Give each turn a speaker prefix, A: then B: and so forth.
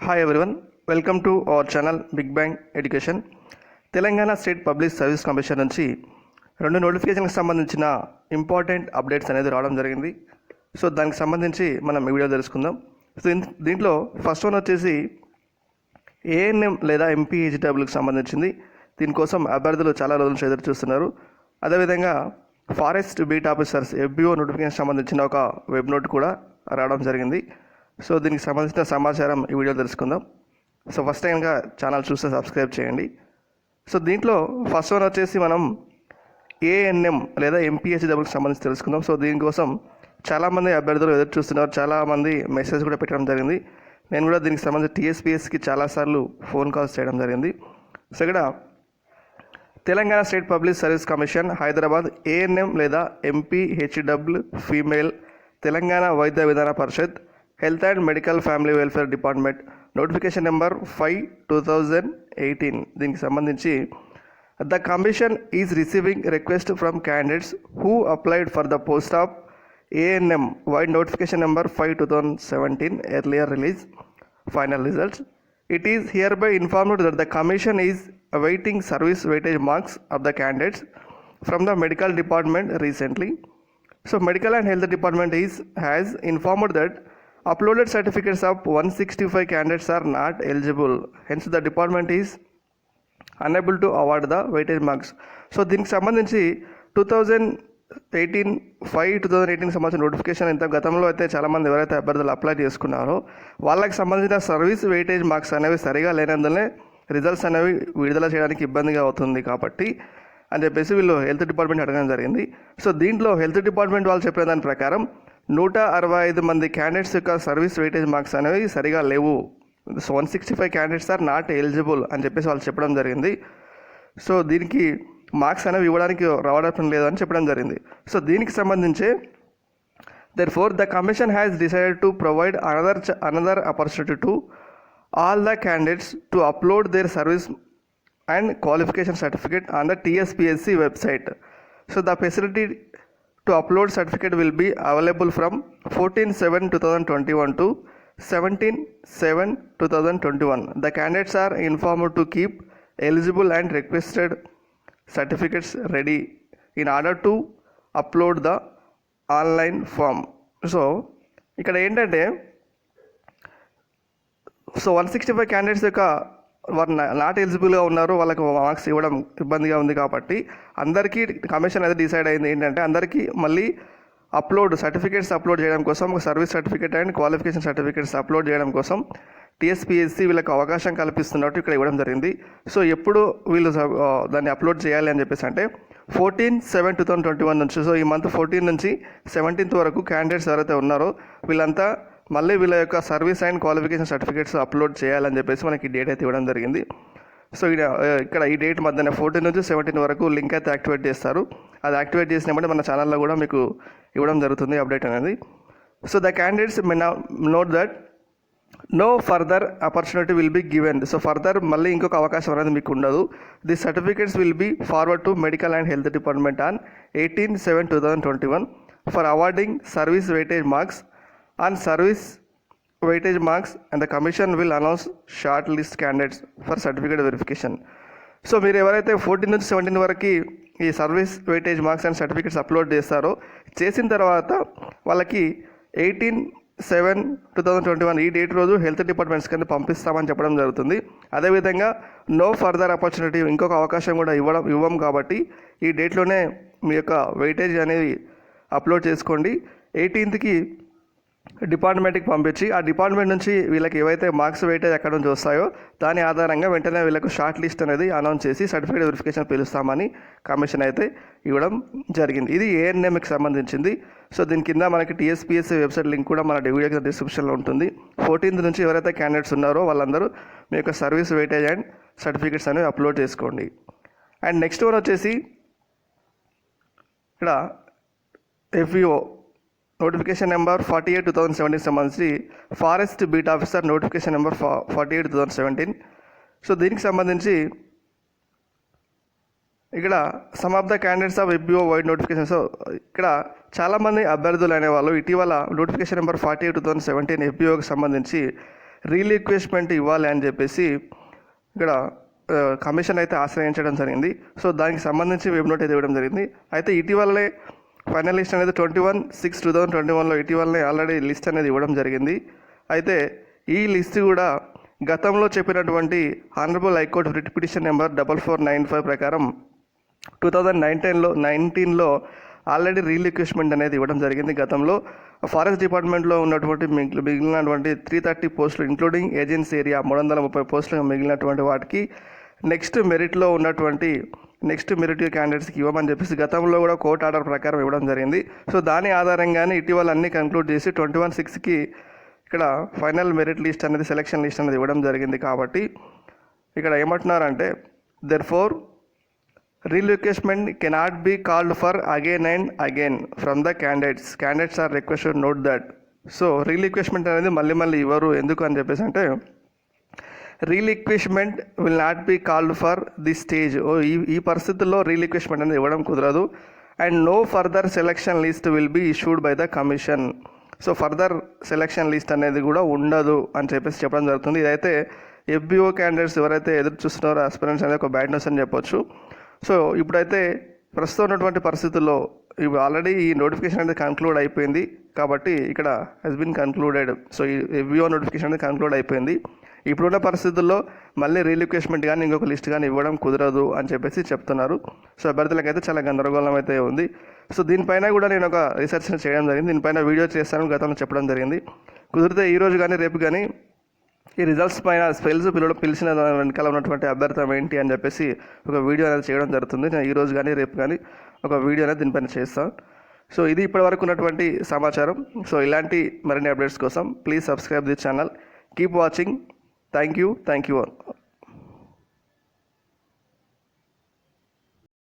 A: Hi everyone, welcome to our channel big bang education. Telangana state public service commission నుంచి 2 నోటిఫికేషన్కి సంబంధించిన important updates అనేది రావడం జరిగింది. సో దానికి సంబంధించి మనం ఈ వీడియో తెలుసుకుందాం. సో దీంట్లో ఫస్ట్ వన్ వచ్చేసి ఏఎన్ఎం లేదా ఎంపీహెచ్డబ్ల్యూకి సంబంధించింది. దీనికోసం అభ్యర్థులు చాలా రోజుల నుంచి ఎదురు చూస్తున్నారు. అదేవిధంగా forest beat officers FBO notification సంబంధించిన ఒక వెబ్ నోట్ కూడా రావడం జరిగింది. సో దీనికి సంబంధించిన సమాచారం ఈ వీడియో తెలుసుకుందాం. సో ఫస్ట్ టైంగా ఛానల్ చూస్తే సబ్స్క్రైబ్ చేయండి. సో దీంట్లో ఫస్ట్ వన్ వచ్చేసి మనం ఏఎన్ఎం లేదా ఎంపీహెచ్డబ్ల్యూకి సంబంధించి తెలుసుకుందాం. సో దీనికోసం చాలామంది అభ్యర్థులు ఎదురు చూస్తున్నారు, చాలామంది మెసేజ్ కూడా పెట్టడం జరిగింది. నేను కూడా దీనికి సంబంధించి టీఎస్పీఎస్కి చాలాసార్లు ఫోన్ కాల్స్ చేయడం జరిగింది. సో ఇక్కడ Telangana state public service commission Hyderabad ANM లేదా MPHW female Telangana Vaidya Vidhana Parishad health and medical family welfare department notification number 5/2018 దీనికి సంబంధించి the commission is receiving request from candidates who applied for the post of ANM vide notification number 5/2017 earlier release final results. It is hereby informed that the Commission is awaiting service weightage marks of the candidates from the medical department recently. So, Medical and Health Department has informed that uploaded certificates of 165 candidates are not eligible. Hence, the department is unable to award the weightage marks. So, దీనికి సంబంధించి 2018 సంబంధించిన notification ఇంత గతంలో అయితే చాలామంది ఎవరైతే అభ్యర్థులు apply చేసుకున్నారో వాళ్ళకి సంబంధించిన సర్వీస్ వెయిటేజ్ మార్క్స్ అనేవి సరిగా లేనందునే రిజల్ట్స్ అనేవి విడుదల చేయడానికి ఇబ్బందిగా అవుతుంది కాబట్టి అని చెప్పేసి వీళ్ళు హెల్త్ డిపార్ట్మెంట్ అడగడం జరిగింది. సో దీంట్లో హెల్త్ డిపార్ట్మెంట్ వాళ్ళు చెప్పిన దాని ప్రకారం 165 మంది క్యాండిడేట్స్ యొక్క సర్వీస్ వెయిటేజ్ మార్క్స్ అనేవి సరిగా లేవు. So 165 candidates are not eligible అని చెప్పేసి వాళ్ళు చెప్పడం జరిగింది. సో దీనికి మార్క్స్ అనేవి ఇవ్వడానికి రావడం లేదని చెప్పడం జరిగింది. సో దీనికి సంబంధించి therefore the commission has decided to provide another opportunity to all the candidates to upload their service and qualification certificate on the TSPSC website. So the facility to upload certificate will be available from 14/7/2021 to 17/7/2021. The candidates are informed to keep eligible and requested certificates ready in order to upload the online form. So ఇక్కడ ఏంటంటే 165 candidates యొక్క వారు not ఎలిజిబుల్గా ఉన్నారు, వాళ్ళకి marks ఇవ్వడం ఇబ్బందిగా ఉంది కాబట్టి అందరికీ కమిషన్ అయితే డిసైడ్ అయింది ఏంటంటే అందరికీ మళ్ళీ సర్టిఫికేట్స్ అప్లోడ్ చేయడం కోసం service certificate and qualification certificates upload చేయడం కోసం టీఎస్పీఎస్సీ వీళ్ళకి అవకాశం కల్పిస్తున్నట్టు ఇక్కడ ఇవ్వడం జరిగింది. సో ఎప్పుడు వీళ్ళు దాన్ని అప్లోడ్ చేయాలి అని చెప్పేసి అంటే 14/7/2021 నుంచి, సో ఈ మంత్ 14 నుంచి 17th వరకు క్యాండిడేట్స్ ఎవరైతే ఉన్నారో వీళ్ళంతా మళ్ళీ వీళ్ళ యొక్క service and qualification certificates upload చేయాలని చెప్పేసి మనకి డేట్ అయితే ఇవ్వడం జరిగింది. సో ఇక్కడ ఈ డేట్ మధ్యన 14 నుంచి 17 వరకు లింక్ అయితే యాక్టివేట్ చేస్తారు. అది యాక్టివేట్ చేసినప్పుడు మన ఛానల్లో కూడా మీకు ఇవ్వడం జరుగుతుంది అప్డేట్ అనేది. So the candidates may note that no further opportunity will be given. So further మళ్ళీ ఇంకొక అవకాశం అనేది మీకు ఉండదు. The certificates will be forward to medical and health department on 18/7/2021 for awarding service weightage marks on service weightage marks and the commission will announce shortlist candidates for certificate verification. So మీరు ఎవరైతే 14 నుంచి 17 వరకు ఈ service weightage marks and certificates upload చేస్తారో చేసిన తర్వాత వాళ్ళకి 18/7/2021 ఈ డేట్ రోజు హెల్త్ డిపార్ట్మెంట్స్ కింద పంపిస్తామని చెప్పడం జరుగుతుంది. అదేవిధంగా నో ఫర్దర్ ఆపర్చునిటీ ఇంకొక అవకాశం కూడా ఇవ్వం కాబట్టి ఈ డేట్లోనే మీ యొక్క వెయిటేజ్ అనేది అప్లోడ్ చేసుకోండి. 18th డిపార్ట్మెంట్కి పంపించి ఆ డిపార్ట్మెంట్ నుంచి వీళ్ళకి ఏవైతే మార్క్స్ వెయిటేజ్ ఎక్కడ నుంచి వస్తాయో దాని ఆధారంగా వెంటనే వీళ్ళకు షార్ట్ లిస్ట్ అనేది అనౌన్స్ చేసి సర్టిఫికేట్ వెరిఫికేషన్ పిలుస్తామని కమిషన్ అయితే ఇవ్వడం జరిగింది. ఇది ఏఎన్ఎంకి సంబంధించింది. సో దీని కింద మనకి టీఎస్పీఎస్సీ వెబ్సైట్ లింక్ కూడా మన వీడియో డిస్క్రిప్షన్లో ఉంటుంది. 14th నుంచి ఎవరైతే క్యాండిడేట్స్ ఉన్నారో వాళ్ళందరూ మీ యొక్క సర్వీస్ వెయిటేజ్ అండ్ సర్టిఫికేట్స్ అనేవి అప్లోడ్ చేసుకోండి. అండ్ నెక్స్ట్ వన్ వచ్చేసి ఇక్కడ ఎఫ్ఈఓ నోటిఫికేషన్ నెంబర్ 48/2017 సంబంధించి forest beat officer notification number 48/2017. So దీనికి సంబంధించి ఇక్కడ some of the candidates of FBO wide notification. So ఇక్కడ చాలామంది అభ్యర్థులు అనేవాళ్ళు ఇటీవల నోటిఫికేషన్ నెంబర్ 48/2017 ఎఫ్బిఓకి సంబంధించి రీలిక్విష్మెంట్ ఇవ్వాలి అని చెప్పేసి ఇక్కడ కమిషన్ అయితే ఆశ్రయించడం జరిగింది. సో దానికి సంబంధించి వెబ్ నోట్ అయితే ఇవ్వడం జరిగింది. అయితే ఇటీవలనే ఫైనల్ లిస్ట్ అనేది 21/6/2021లో ఇటీవలనే ఆల్రెడీ లిస్ట్ అనేది ఇవ్వడం జరిగింది. అయితే ఈ లిస్ట్ కూడా గతంలో చెప్పినటువంటి honourable high court writ petition number 4495 ప్రకారం 2019లో ఆల్రెడీ రీలిక్విష్మెంట్ అనేది ఇవ్వడం జరిగింది. గతంలో ఫారెస్ట్ డిపార్ట్మెంట్లో ఉన్నటువంటి మిగిలినటువంటి 330 పోస్టులు ఇంక్లూడింగ్ ఏజెన్సీ ఏరియా 330 పోస్టులు మిగిలినటువంటి వాటికి నెక్స్ట్ మెరిట్ క్యాండిడేట్స్కి ఇవ్వమని చెప్పేసి గతంలో కూడా కోర్టు ఆర్డర్ ప్రకారం ఇవ్వడం జరిగింది. సో దాని ఆధారంగానే ఇటీవల అన్ని కంక్లూడ్ చేసి 21/6కి ఇక్కడ ఫైనల్ మెరిట్ లిస్ట్ అనేది సెలక్షన్ లిస్ట్ అనేది ఇవ్వడం జరిగింది. కాబట్టి ఇక్కడ ఏమంటున్నారంటే therefore relocation cannot be called for again and again from the candidates are requested note that. So relinquishment అనేది మళ్ళీ ఇవ్వరు. ఎందుకు అని చెప్పేసి అంటే relinquishment will not be called for the stage. ఈ పరిస్థితుల్లో రీలిక్విష్మెంట్ అనేది ఇవ్వడం కుదరదు. And no further selection list will be issued by the commission. So further selection list అనేది కూడా ఉండదు అని చెప్పేసి చెప్పడం జరుగుతుంది. ఇదైతే FBO క్యాండిడేట్స్ ఎవరైతే ఎదురు చూస్తున్నారో ఆస్పిరెంట్స్ అనేది ఒక బ్యాడ్ న్యూస్ అని చెప్పొచ్చు. సో ఇప్పుడైతే ప్రస్తుతం ఉన్నటువంటి పరిస్థితుల్లో ఇప్పుడు ఆల్రెడీ ఈ నోటిఫికేషన్ అనేది కన్క్లూడ్ అయిపోయింది. కాబట్టి ఇక్కడ హెస్ బిన్ కన్క్లూడెడ్. సో ఈ FBO నోటిఫికేషన్ అనేది కన్క్లూడ్ అయిపోయింది. ఇప్పుడున్న పరిస్థితుల్లో మళ్ళీ రీలిక్విష్మెంట్ కానీ ఇంకొక లిస్ట్ కానీ ఇవ్వడం కుదరదు అని చెప్పేసి చెప్తున్నారు. సో అభ్యర్థులకైతే చాలా గందరగోళం అయితే ఉంది. సో దీనిపైన కూడా నేను ఒక రీసెర్చ్ చేయడం జరిగింది. దీనిపైన వీడియో చేస్తానని గతంలో చెప్పడం జరిగింది. కుదిరితే ఈరోజు కానీ రేపు కానీ ఈ రిజల్ట్స్ పైన పిలిచిన వెనకాల ఉన్నటువంటి అభ్యర్థం ఏంటి అని చెప్పేసి ఒక వీడియో అనేది చేయడం జరుగుతుంది. నేను ఈరోజు కానీ రేపు కానీ ఒక వీడియో అనేది దీనిపైన చేస్తాను. సో ఇది ఇప్పటివరకు ఉన్నటువంటి సమాచారం. సో ఇలాంటి మరిన్ని అప్డేట్స్ కోసం please subscribe the channel. Keep watching. Thank you all.